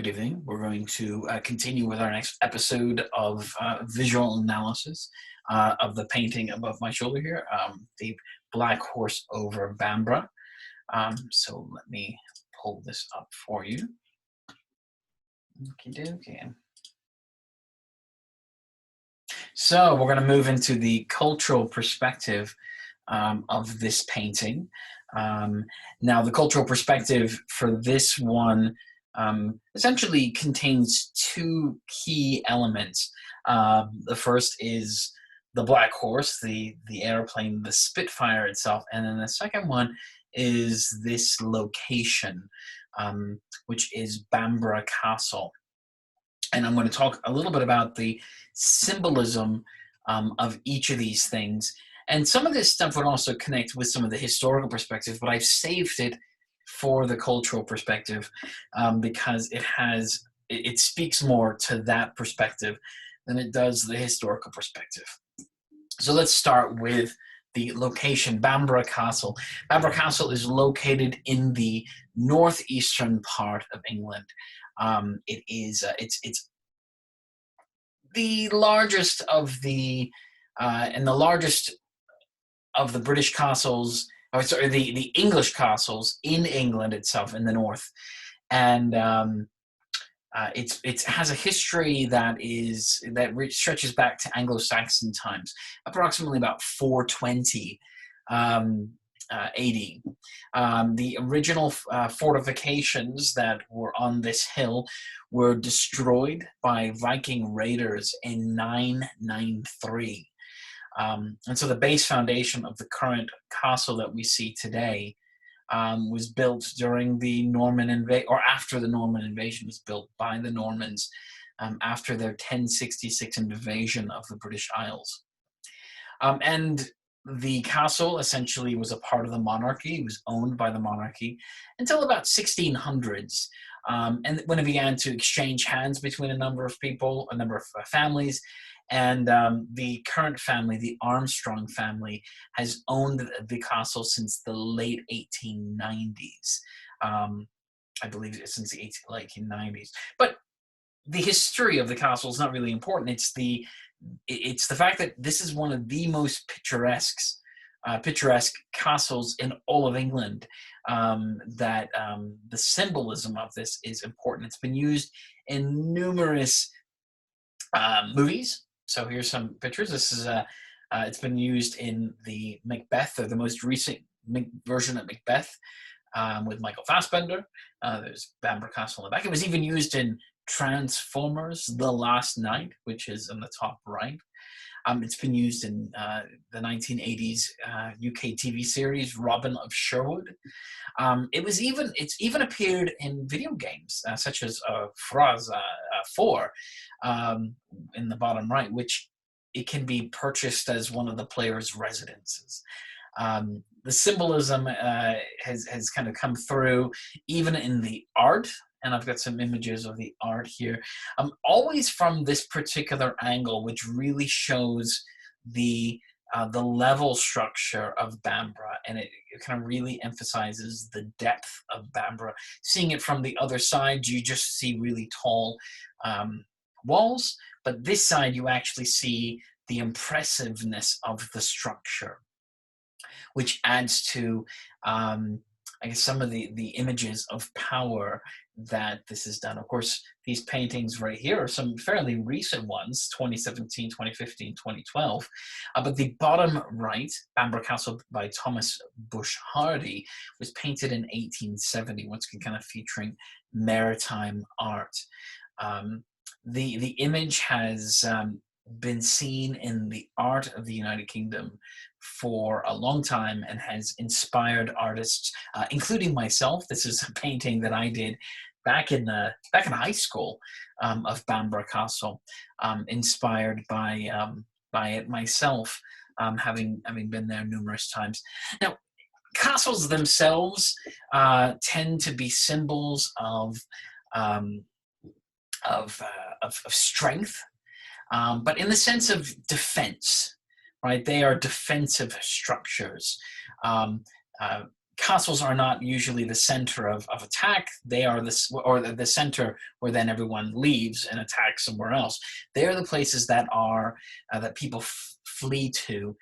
Good evening. We're going to continue with our next episode of visual analysis of the painting above my shoulder here, the Black Horse over Bamburgh. So let me pull this up for you. Okay. So we're going to move into the cultural perspective of this painting. Now, the cultural perspective for this one essentially contains two key elements. The first is the Black Horse, the airplane, the Spitfire itself, and then the second one is this location, which is Bamburgh Castle. And I'm going to talk a little bit about the symbolism of each of these things. And some of this stuff would also connect with some of the historical perspective, but I've saved it for the cultural perspective because it speaks more to that perspective than it does the historical perspective. So let's start with the location, Bamburgh Castle. Bamburgh Castle is located in the northeastern part of England. It's the largest of the largest of the British castles, or sorry, the English castles in England itself in the north, and it has a history that stretches back to Anglo-Saxon times, approximately about 420 AD. The original fortifications that were on this hill were destroyed by Viking raiders in 993. And so the base foundation of the current castle that we see today was built during the Norman invasion, or after the Norman invasion was built by the Normans after their 1066 invasion of the British Isles. And the castle essentially was a part of the monarchy. It was owned by the monarchy until about 1600s. And when it began to exchange hands between a number of people, a number of families, and the current family, the Armstrong family, has owned the castle since the late 1890s. I believe since the 1890s. But the history of the castle is not really important. It's the fact that this is one of the most picturesque castles in all of England. The symbolism of this is important. It's been used in numerous movies. So here's some pictures. This is it's been used in the Macbeth, or the most recent version of Macbeth, with Michael Fassbender. There's Bamburgh Castle in the back. It was even used in Transformers: The Last Night, which is in the top right. It's been used in the 1980s UK TV series Robin of Sherwood. It's even appeared in video games such as Fraza 4 in the bottom right, which it can be purchased as one of the player's residences. The symbolism has kind of come through even in the art. And I've got some images of the art here. Always from this particular angle, which really shows the level structure of Bamburgh, and it kind of really emphasizes the depth of Bamburgh. Seeing it from the other side, you just see really tall walls, but this side you actually see the impressiveness of the structure, which adds to I guess some of the images of power that this is done. Of course, these paintings right here are some fairly recent ones, 2017, 2015, 2012. But the bottom right, Bamburgh Castle by Thomas Bush Hardy, was painted in 1870, once again kind of featuring maritime art. The image has been seen in the art of the United Kingdom for a long time and has inspired artists, including myself. This is a painting that I did back in high school of Bamburgh Castle, inspired by it myself, having been there numerous times. Now, castles themselves tend to be symbols of strength. But in the sense of defense, right? They are defensive structures. castles are not usually the center of attack. They are this, or the center where then everyone leaves and attacks somewhere else. They are the places that are that people flee to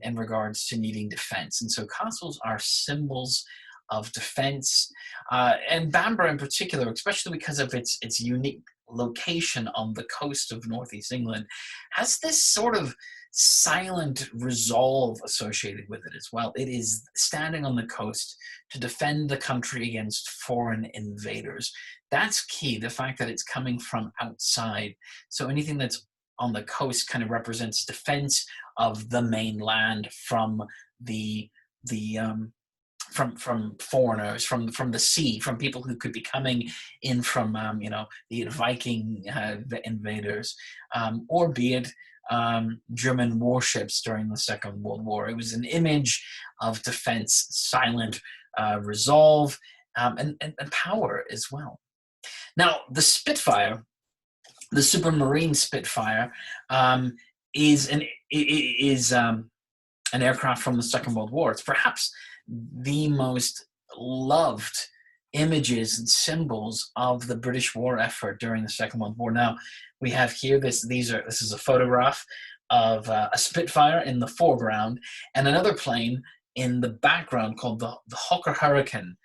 in regards to needing defense. And so castles are symbols of defense, and Bamburgh in particular, especially because of its unique location on the coast of northeast England, has this sort of silent resolve associated with it as well. It is standing on the coast to defend the country against foreign invaders. That's key, the fact that it's coming from outside. So anything that's on the coast kind of represents defense of the mainland from the from foreigners, from the sea, from people who could be coming in from the Viking invaders, or be it German warships during the Second World War. It was an image of defense, silent resolve, and power as well. Now, the Spitfire, the Supermarine Spitfire, is an aircraft from the Second World War. It's perhaps the most loved images and symbols of the British war effort during the Second World War. Now, we have here this is a photograph of a Spitfire in the foreground and another plane in the background called the Hawker Hurricane.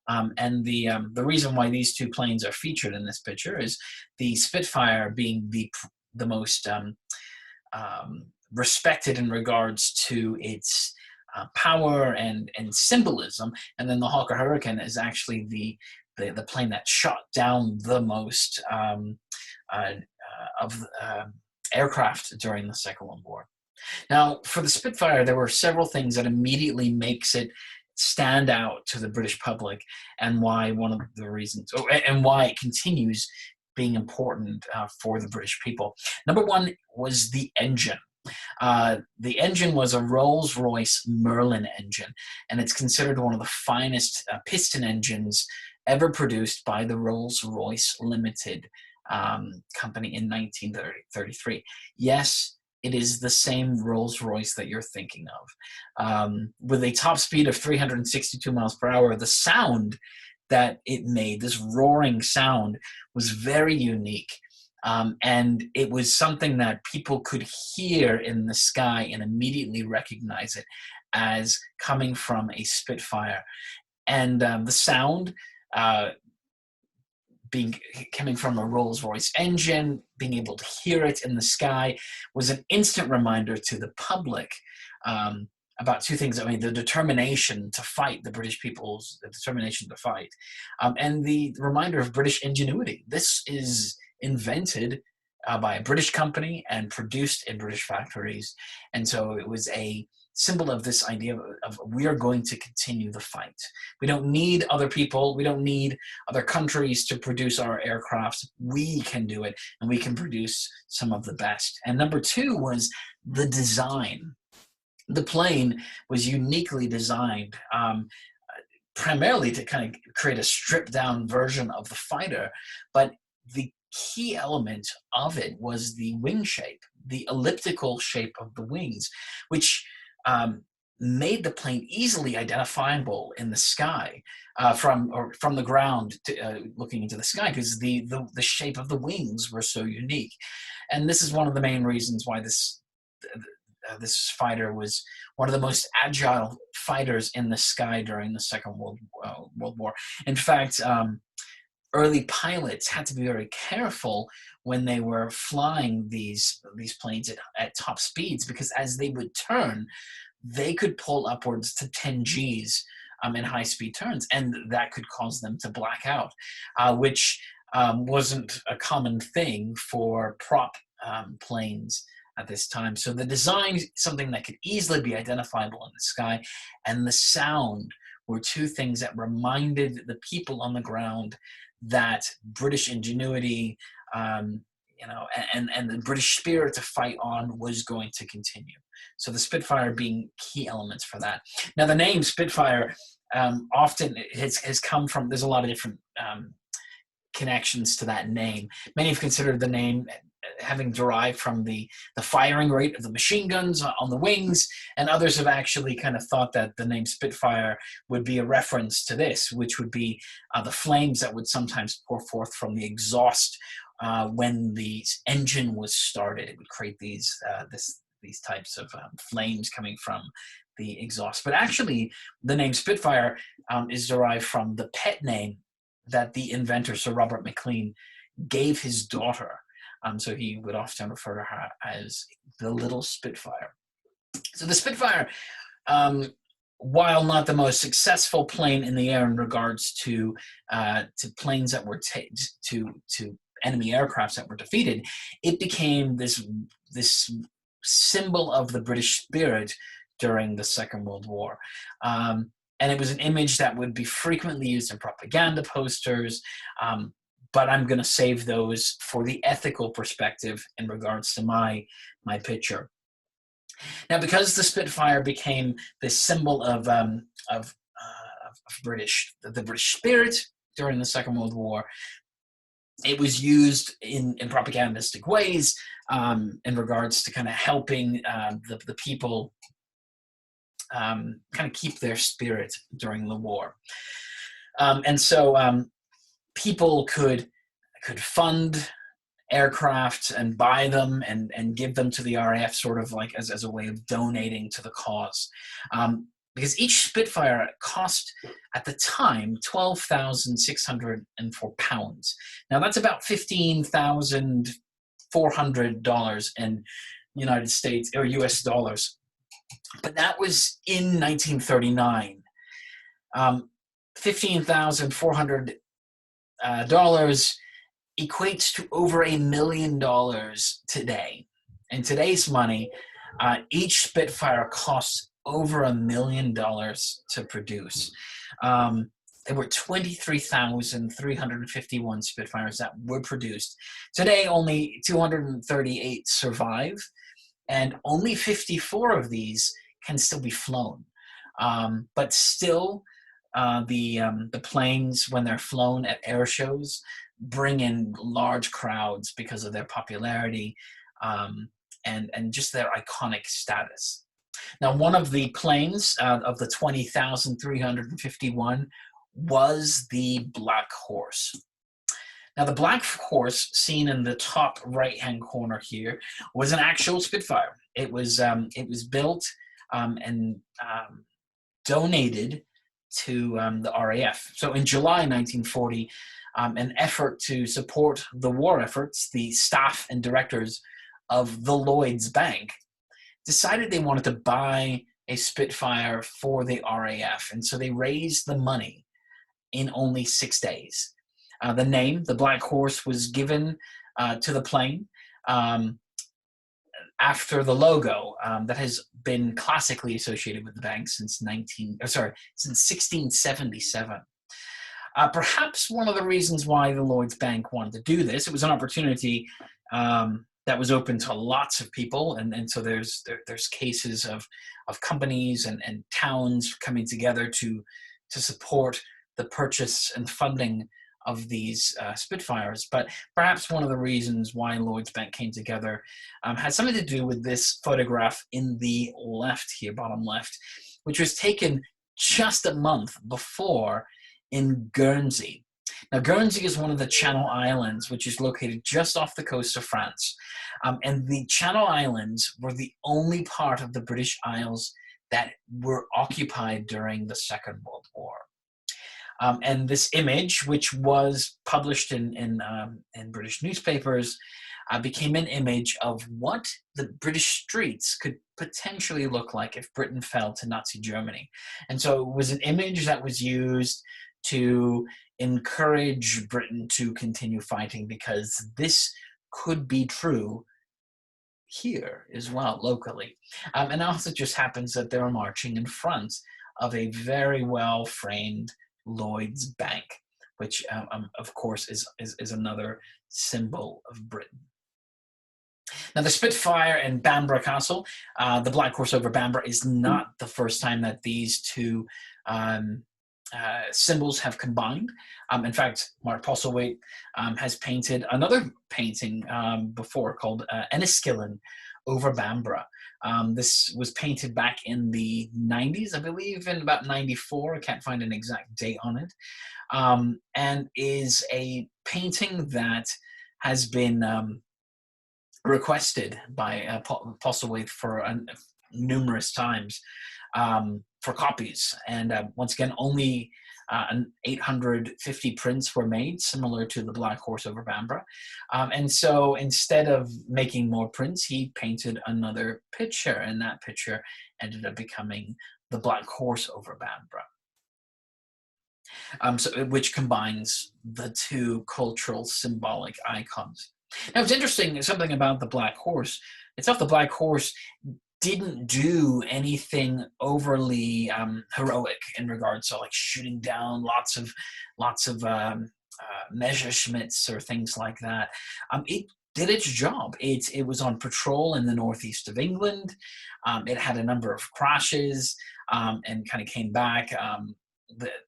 And the reason why these two planes are featured in this picture is the Spitfire being the most respected in regards to its power and symbolism, and then the Hawker Hurricane is actually the plane that shot down the most of aircraft during the Second World War. Now, for the Spitfire, there were several things that immediately makes it stand out to the British public, and why one of the reasons, and why it continues being important for the British people. Number one was the engine. The engine was a Rolls-Royce Merlin engine, and it's considered one of the finest piston engines ever produced by the Rolls-Royce Limited company in 1933. Yes, it is the same Rolls-Royce that you're thinking of. With a top speed of 362 miles per hour, the sound that it made, this roaring sound, was very unique. And it was something that people could hear in the sky and immediately recognize it as coming from a Spitfire. And the sound coming from a Rolls-Royce engine, being able to hear it in the sky, was an instant reminder to the public about two things. I mean, the determination to fight, the British people's determination to fight, and the reminder of British ingenuity. This is invented by a British company and produced in British factories. And so it was a symbol of this idea of we are going to continue the fight. We don't need other people. We don't need other countries to produce our aircraft. We can do it, and we can produce some of the best. And number two was the design. The plane was uniquely designed primarily to kind of create a stripped down version of the fighter, but the key element of it was the wing shape, the elliptical shape of the wings, which made the plane easily identifiable in the sky from the ground looking into the sky, because the shape of the wings were so unique. And this is one of the main reasons why this fighter was one of the most agile fighters in the sky during the Second World War. In fact, early pilots had to be very careful when they were flying these planes at top speeds, because as they would turn, they could pull upwards to 10 Gs in high-speed turns, and that could cause them to black out, which wasn't a common thing for prop planes at this time. So the design, something that could easily be identifiable in the sky, and the sound were two things that reminded the people on the ground that British ingenuity, and the British spirit to fight on was going to continue. So the Spitfire being key elements for that. Now, the name Spitfire often has come from, there's a lot of different connections to that name. Many have considered the name having derived from the firing rate of the machine guns on the wings, and others have actually kind of thought that the name Spitfire would be a reference to this, which would be the flames that would sometimes pour forth from the exhaust when the engine was started. It would create these types of flames coming from the exhaust. But actually, the name Spitfire is derived from the pet name that the inventor, Sir Robert McLean, gave his daughter. So he would often refer to her as the little Spitfire. So the Spitfire, while not the most successful plane in the air in regards to planes that were to enemy aircrafts that were defeated, it became this symbol of the British spirit during the Second World War. And it was an image that would be frequently used in propaganda posters, but I'm going to save those for the ethical perspective in regards to my picture. Now, because the Spitfire became this symbol of the British spirit during the Second World War, it was used in propagandistic ways in regards to kind of helping the people kind of keep their spirit during the war. And so people could fund aircraft and buy them and give them to the RAF sort of like as a way of donating to the cause. Because each Spitfire cost, at the time, £12,604. Now, that's about $15,400 in United States or US dollars. But that was in 1939. $15,400 equates to over $1 million today. In today's money, each Spitfire costs over $1 million to produce. There were 23,351 Spitfires that were produced. Today, only 238 survive, and only 54 of these can still be flown. But still, the planes, when they're flown at air shows, bring in large crowds because of their popularity and just their iconic status. Now, one of the planes of the 20,351 was the Black Horse. Now, the Black Horse, seen in the top right-hand corner here, was an actual Spitfire. It was built and donated to the RAF. So in July 1940, an effort to support the war efforts, the staff and directors of the Lloyds Bank decided they wanted to buy a Spitfire for the RAF. And so they raised the money in only 6 days. The name, the Black Horse, was given to the plane after the logo that has been classically associated with the bank since 1677. Perhaps one of the reasons why the Lloyds Bank wanted to do this, it was an opportunity that was open to lots of people, and so there's cases of companies and towns coming together to support the purchase and funding of these Spitfires. But perhaps one of the reasons why Lloyds Bank came together had something to do with this photograph in the left here, bottom left, which was taken just a month before in Guernsey. Now, Guernsey is one of the Channel Islands, which is located just off the coast of France. And the Channel Islands were the only part of the British Isles that were occupied during the Second World War. And this image, which was published in British newspapers, became an image of what the British streets could potentially look like if Britain fell to Nazi Germany. And so it was an image that was used to encourage Britain to continue fighting, because this could be true here as well, locally. And also just happens that they're marching in front of a very well-framed Lloyds Bank, which of course is another symbol of Britain. Now, the Spitfire and Bamburgh Castle, the Black Horse over Bamburgh, is not the first time that these two symbols have combined. In fact, Mark Postlethwaite has painted another painting before called Enniskillen over Bamburgh. This was painted back in the 90s, I believe, in about 94. I can't find an exact date on it. And is a painting that has been requested by Postlethwaite for numerous times for copies. And once again, only 850 prints were made, similar to the Black Horse over Bamburgh. And so instead of making more prints, he painted another picture, and that picture ended up becoming the Black Horse over Bamburgh. Which combines the two cultural symbolic icons. Now, it's interesting, something about the Black Horse. Itself, the Black Horse didn't do anything overly heroic in regards to like shooting down lots of Messerschmitts or things like that. It did its job. It was on patrol in the northeast of England. It had a number of crashes and kind of came back.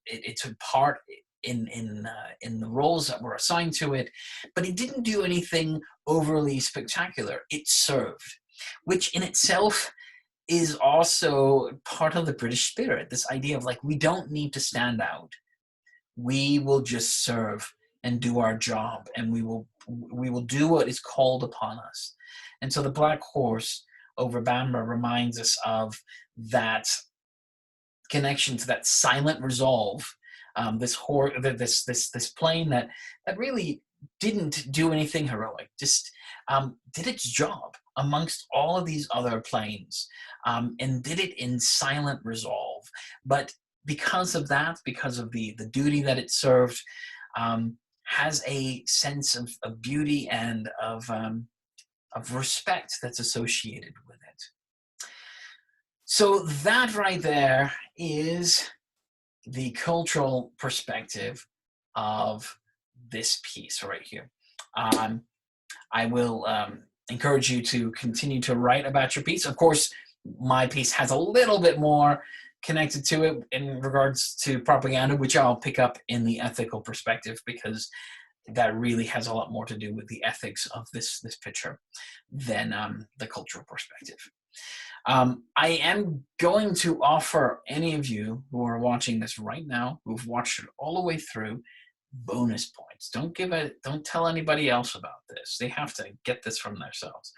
It took part in the roles that were assigned to it, but it didn't do anything overly spectacular. It served, which in itself is also part of the British spirit. This idea of like, we don't need to stand out. We will just serve and do our job, and we will do what is called upon us. And so the Black Horse over Bamburgh reminds us of that connection to that silent resolve. This plane that really didn't do anything heroic, just did its job amongst all of these other planes, and did it in silent resolve. But because of that, because of the duty that it served, has a sense of beauty and of respect that's associated with it. So that right there is the cultural perspective of this piece right here. I will encourage you to continue to write about your piece. Of course, my piece has a little bit more connected to it in regards to propaganda, which I'll pick up in the ethical perspective, because that really has a lot more to do with the ethics of this picture than the cultural perspective. I am going to offer any of you who are watching this right now, who've watched it all the way through, bonus points. Don't tell anybody else about this. They have to get this from themselves.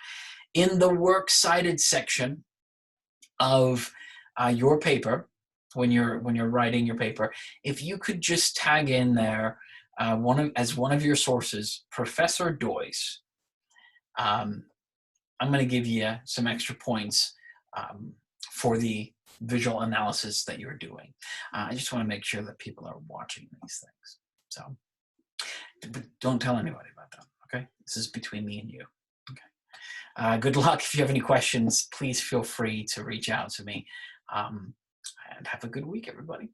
In the works cited section of your paper, when you're writing your paper, if you could just tag in there as one of your sources, Professor Doyce, I'm going to give you some extra points for the visual analysis that you're doing. I just want to make sure that people are watching these things. So, but don't tell anybody about that, okay? This is between me and you, okay? Good luck. If you have any questions, please feel free to reach out to me. And have a good week, everybody.